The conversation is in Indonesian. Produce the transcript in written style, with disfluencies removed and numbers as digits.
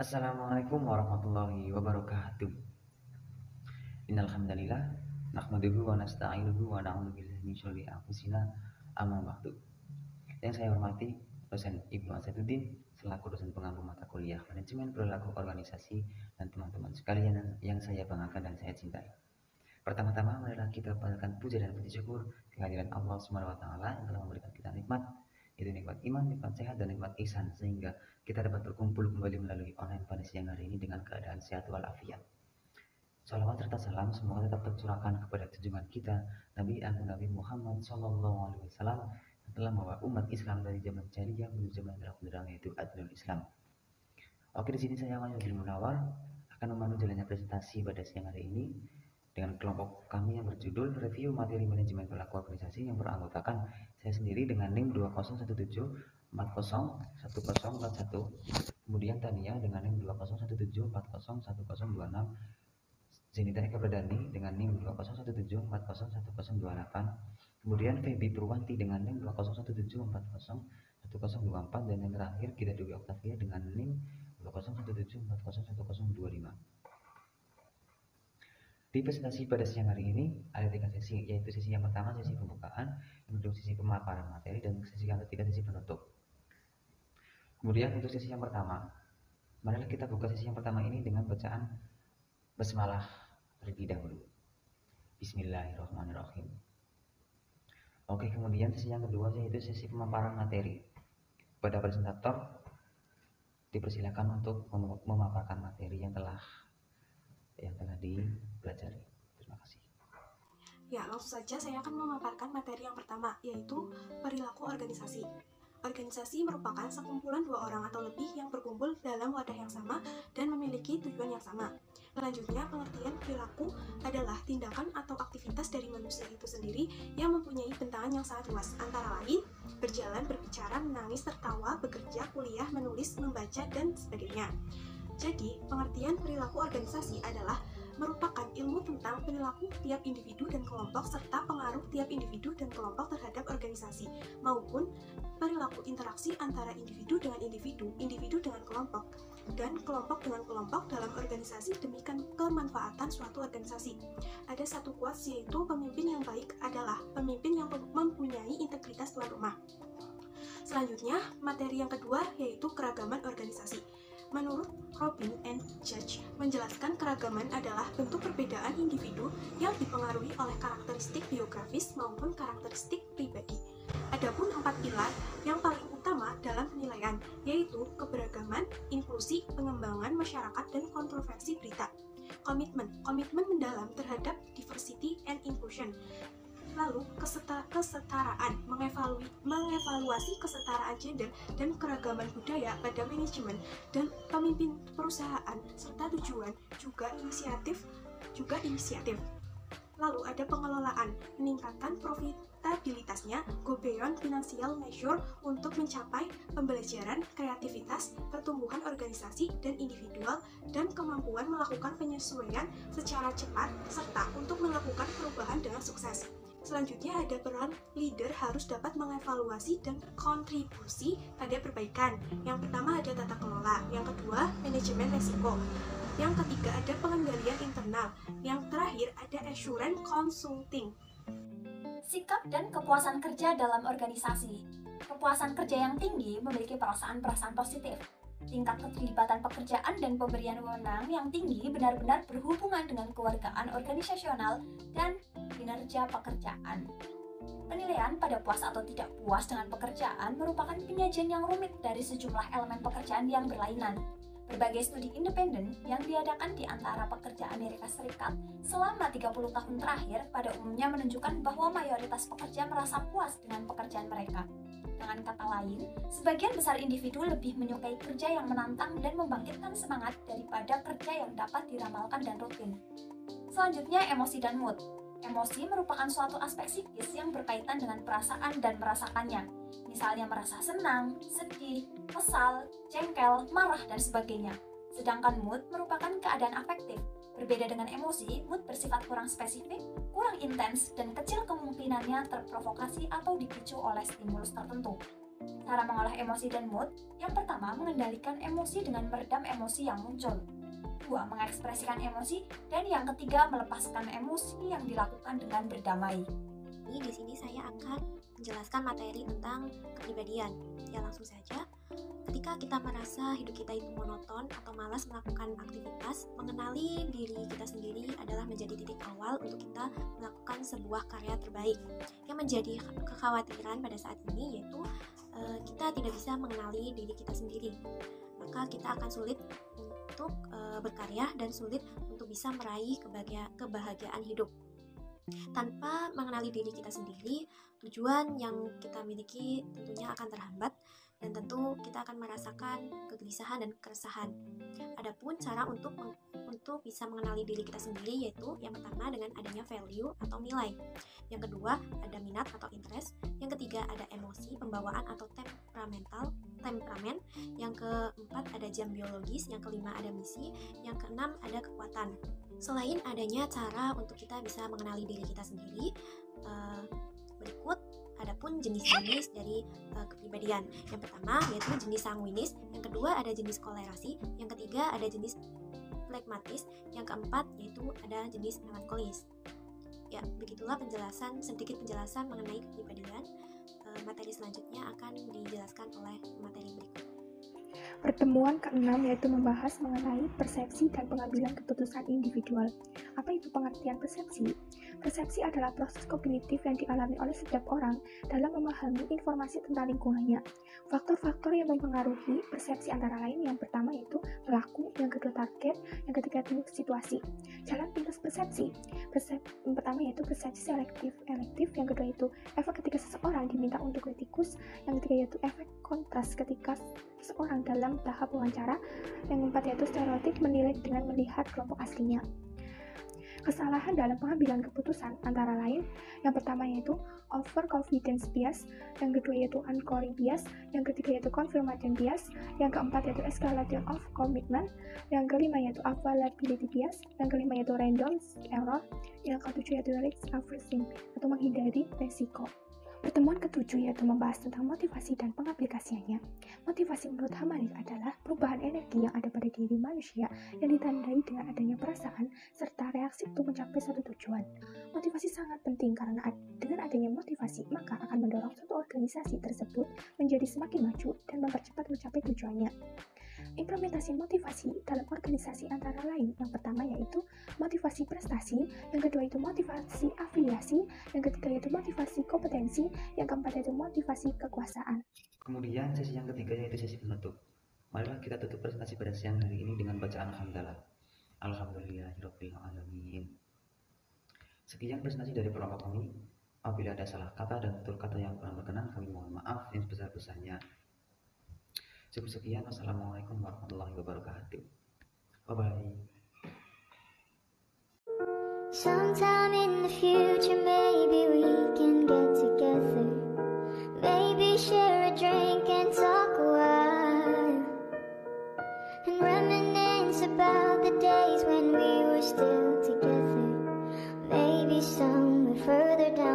Assalamualaikum warahmatullahi wabarakatuh. Innal hamdalillah nahmaduhu wa nasta'inuhu wa na'udzu billahi min syururi anfusina amma ba'du. Yang saya hormati dosen Ibnu Asaduddin selaku dosen pengampu mata kuliah Manajemen Perilaku Organisasi dan teman-teman sekalian yang saya banggakan dan saya cintai. Pertama-tama marilah kita panjatkan puja dan puji syukur kehadiran Allah Subhanahu wa taala yang telah memberikan kita nikmat, yaitu nikmat iman, nikmat sehat dan nikmat ihsan, sehingga kita dapat berkumpul kembali melalui online pada siang hari ini dengan keadaan sehat walafiat. Salawat serta salam semoga tetap tercurahkan kepada junjungan kita Nabi Nabi Muhammad Sallallahu Alaihi Wasallam yang telah membawa umat Islam dari zaman jahiliyah menuju zaman terang benderang, yaitu Adilul Islam. Oke, di sini saya Wahyu Munawar akan memandu jalannya presentasi pada siang hari ini dengan kelompok kami yang berjudul Review Materi Manajemen Perilaku Organisasi yang beranggotakan saya sendiri dengan NIM 2017401041, kemudian Tania dengan NIM 2017401026, Zenita Eka Pradani dengan NIM 2017401028, kemudian Feby Purwanti dengan NIM 2017401024, dan yang terakhir kita Dewi Oktavia dengan NIM 2017401025. Di presentasi pada siang hari ini ada 3 sesi, yaitu sesi yang pertama sesi pembukaan, yang kedua sesi pemaparan materi, dan sesi yang ketiga sesi penutup. Kemudian untuk sesi yang pertama, marilah kita buka sesi yang pertama ini dengan bacaan basmalah terlebih dahulu. Bismillahirrahmanirrahim. Oke, kemudian sesi yang kedua yaitu sesi pemaparan materi. Pada presentator dipersilakan untuk memaparkan materi yang telah dipelajari. Terima kasih. Ya, langsung saja saya akan memaparkan materi yang pertama, yaitu perilaku organisasi. Organisasi merupakan sekumpulan 2 orang atau lebih yang berkumpul dalam wadah yang sama dan memiliki tujuan yang sama. Selanjutnya, pengertian perilaku adalah tindakan atau aktivitas dari manusia itu sendiri yang mempunyai bentangan yang sangat luas, antara lain berjalan, berbicara, menangis, tertawa, bekerja, kuliah, menulis, membaca, dan sebagainya. Jadi, pengertian perilaku organisasi adalah merupakan ilmu tentang perilaku tiap individu dan kelompok serta pengaruh tiap individu dan kelompok terhadap organisasi, maupun perilaku interaksi antara individu dengan individu, individu dengan kelompok, dan kelompok dengan kelompok dalam organisasi demi kemanfaatan suatu organisasi. Ada satu quotes, yaitu pemimpin yang baik adalah pemimpin yang mempunyai integritas tuan rumah. Selanjutnya, materi yang kedua yaitu keragaman organisasi. Menurut Robin and Judge, menjelaskan keragaman adalah bentuk perbedaan individu yang dipengaruhi oleh karakteristik biografis maupun karakteristik pribadi. Adapun 4 pilar yang paling utama dalam penilaian, yaitu keberagaman, inklusi, pengembangan masyarakat, dan kontroversi berita. Komitmen mendalam terhadap diversity and inclusion. Lalu, kesetaraan, mengevaluasi kesetaraan gender dan keragaman budaya pada manajemen dan pemimpin perusahaan, serta tujuan juga inisiatif. Lalu ada pengelolaan, meningkatkan profitabilitasnya, go beyond financial measure untuk mencapai pembelajaran, kreativitas, pertumbuhan organisasi dan individual, dan kemampuan melakukan penyesuaian secara cepat, serta untuk melakukan perubahan dengan sukses. Selanjutnya ada peran leader harus dapat mengevaluasi dan kontribusi pada perbaikan. Yang pertama ada tata kelola, yang kedua manajemen resiko, yang ketiga ada pengendalian internal, yang terakhir ada assurance consulting. Sikap dan kepuasan kerja dalam organisasi. Kepuasan kerja yang tinggi memiliki perasaan-perasaan positif. Tingkat keterlibatan pekerjaan dan pemberian wewenang yang tinggi benar-benar berhubungan dengan kewargaan organisasional dan kinerja pekerjaan. Penilaian pada puas atau tidak puas dengan pekerjaan merupakan penyajian yang rumit dari sejumlah elemen pekerjaan yang berlainan. Berbagai studi independen yang diadakan di antara pekerja Amerika Serikat selama 30 tahun terakhir pada umumnya menunjukkan bahwa mayoritas pekerja merasa puas dengan pekerjaan mereka. Dengan kata lain, sebagian besar individu lebih menyukai kerja yang menantang dan membangkitkan semangat daripada kerja yang dapat diramalkan dan rutin. Selanjutnya, emosi dan mood. Emosi merupakan suatu aspek psikis yang berkaitan dengan perasaan dan merasakannya. Misalnya merasa senang, sedih, kesal, jengkel, marah, dan sebagainya. Sedangkan mood merupakan keadaan afektif. Berbeda dengan emosi, mood bersifat kurang spesifik, kurang intens, dan kecil kemungkinannya terprovokasi atau dipicu oleh stimulus tertentu. Cara mengolah emosi dan mood, yang pertama mengendalikan emosi dengan meredam emosi yang muncul. 2. Mengekspresikan emosi, dan yang ketiga melepaskan emosi yang dilakukan dengan berdamai. Di sini saya akan menjelaskan materi tentang kepribadian. Ya langsung saja. Ketika kita merasa hidup kita itu monoton atau malas melakukan aktivitas, mengenali diri kita sendiri adalah menjadi titik awal untuk kita melakukan sebuah karya terbaik. Yang menjadi kekhawatiran pada saat ini yaitu kita tidak bisa mengenali diri kita sendiri. Maka kita akan sulit untuk berkarya dan sulit untuk bisa meraih kebahagiaan hidup. Tanpa mengenali diri kita sendiri, tujuan yang kita miliki tentunya akan terhambat dan tentu kita akan merasakan kegelisahan dan keresahan. Adapun cara untuk bisa mengenali diri kita sendiri yaitu yang pertama dengan adanya value atau nilai. Yang kedua ada minat atau interest. Yang ketiga ada emosi, pembawaan atau temperamen. Yang keempat ada jam biologis. Yang kelima ada misi. Yang keenam ada kekuatan. Selain adanya cara untuk kita bisa mengenali diri kita sendiri, berikut adapun jenis-jenis dari kepribadian. Yang pertama yaitu jenis sanguinis, yang kedua ada jenis kolerasi, yang ketiga ada jenis flegmatis, yang keempat yaitu ada jenis melankolis. Ya, begitulah sedikit penjelasan mengenai kepribadian. Materi selanjutnya akan dijelaskan oleh materi berikut. Pertemuan ke-6 yaitu membahas mengenai persepsi dan pengambilan keputusan individual. Apa itu pengertian persepsi? Persepsi adalah proses kognitif yang dialami oleh setiap orang dalam memahami informasi tentang lingkungannya. Faktor-faktor yang mempengaruhi persepsi antara lain yang pertama yaitu pelaku, yang kedua target, yang ketiga itu situasi. Jalan pintas persepsi. Yang pertama yaitu persepsi selektif, yang kedua itu efek ketika seseorang diminta untuk kritikus, yang ketiga yaitu efek kontras ketika seseorang dalam tahap wawancara, yang keempat yaitu stereotip menilai dengan melihat kelompok aslinya. Kesalahan dalam pengambilan keputusan antara lain yang pertama yaitu overconfidence bias, yang kedua yaitu anchoring bias, yang ketiga yaitu confirmation bias, yang keempat yaitu escalation of commitment, yang kelima yaitu availability bias, yang kelima yaitu random error, yang ketujuh yaitu risk aversion atau menghindari resiko. Pertemuan ketujuh yaitu membahas tentang motivasi dan pengaplikasiannya. Motivasi menurut Hamalik adalah perubahan energi yang ada pada diri manusia yang ditandai dengan adanya perasaan serta reaksi untuk mencapai suatu tujuan. Motivasi sangat penting karena dengan adanya motivasi maka akan mendorong suatu organisasi tersebut menjadi semakin maju dan mempercepat mencapai tujuannya. Implementasi motivasi dalam organisasi antara lain yang pertama yaitu motivasi prestasi, yang kedua itu motivasi afiliasi, yang ketiga yaitu motivasi kompetensi, yang keempat yaitu motivasi kekuasaan. Kemudian sesi yang ketiga yaitu sesi penutup. Marilah kita tutup presentasi pada siang hari ini dengan bacaan hamdalah. Alhamdulillahirabbil alamin. Sekian presentasi dari kelompok kami. Apabila ada salah kata dan tutur kata yang kurang berkenan, kami mohon maaf yang sebesar-besarnya. Cukup sekian. Wassalamualaikum warahmatullahi wabarakatuh. Bye-bye. Sometime in the future, maybe we can get together. Maybe share a drink and talk a while, and reminisce about the days when we were still together. Maybe somewhere further down